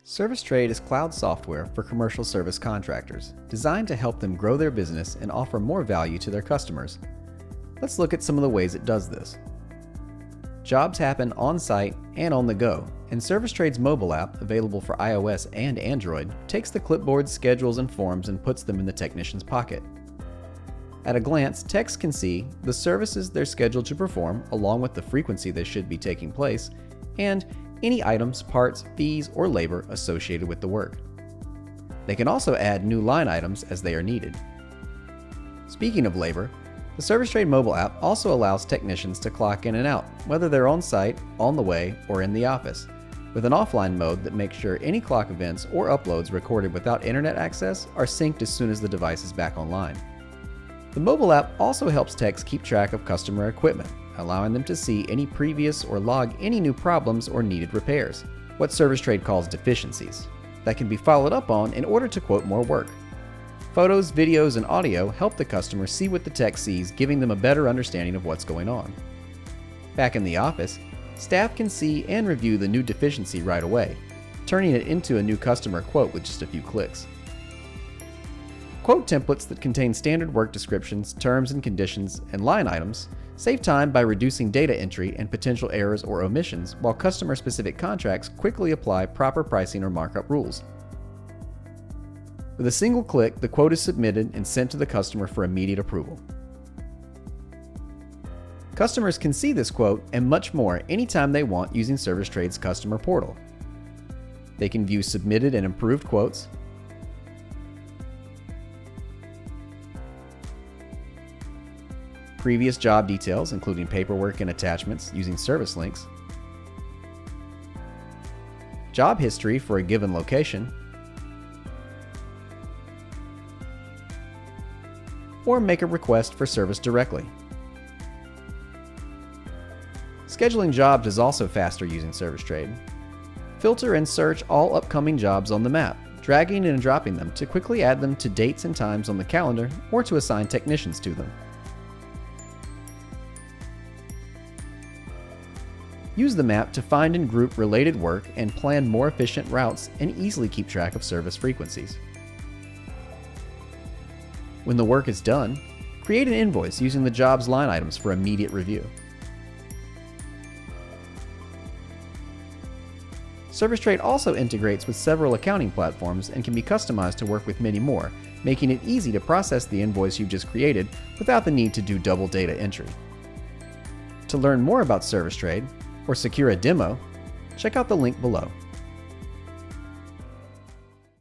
ServiceTrade is cloud software for commercial service contractors, designed to help them grow their business and offer more value to their customers. Let's look at some of the ways it does this. Jobs happen on-site and on the go, and ServiceTrade's mobile app, available for iOS and Android, takes the clipboards, schedules, and forms and puts them in the technician's pocket. At a glance, techs can see the services they're scheduled to perform, along with the frequency they should be taking place, and any items, parts, fees, or labor associated with the work. They can also add new line items as they are needed. Speaking of labor, the ServiceTrade mobile app also allows technicians to clock in and out, whether they're on site, on the way, or in the office, with an offline mode that makes sure any clock events or uploads recorded without internet access are synced as soon as the device is back online. The mobile app also helps techs keep track of customer equipment, allowing them to see any previous or log any new problems or needed repairs, what ServiceTrade calls deficiencies, that can be followed up on in order to quote more work. Photos, videos, and audio help the customer see what the tech sees, giving them a better understanding of what's going on. Back in the office, staff can see and review the new deficiency right away, turning it into a new customer quote with just a few clicks. Quote templates that contain standard work descriptions, terms and conditions, and line items save time by reducing data entry and potential errors or omissions, while customer-specific contracts quickly apply proper pricing or markup rules. With a single click, the quote is submitted and sent to the customer for immediate approval. Customers can see this quote and much more anytime they want using ServiceTrade's customer portal. They can view submitted and approved quotes, previous job details, including paperwork and attachments using service links, job history for a given location, or make a request for service directly. Scheduling jobs is also faster using ServiceTrade. Filter and search all upcoming jobs on the map, dragging and dropping them to quickly add them to dates and times on the calendar or to assign technicians to them. Use the map to find and group related work and plan more efficient routes and easily keep track of service frequencies. When the work is done, create an invoice using the job's line items for immediate review. ServiceTrade also integrates with several accounting platforms and can be customized to work with many more, making it easy to process the invoice you've just created without the need to do double data entry. To learn more about ServiceTrade or secure a demo, check out the link below.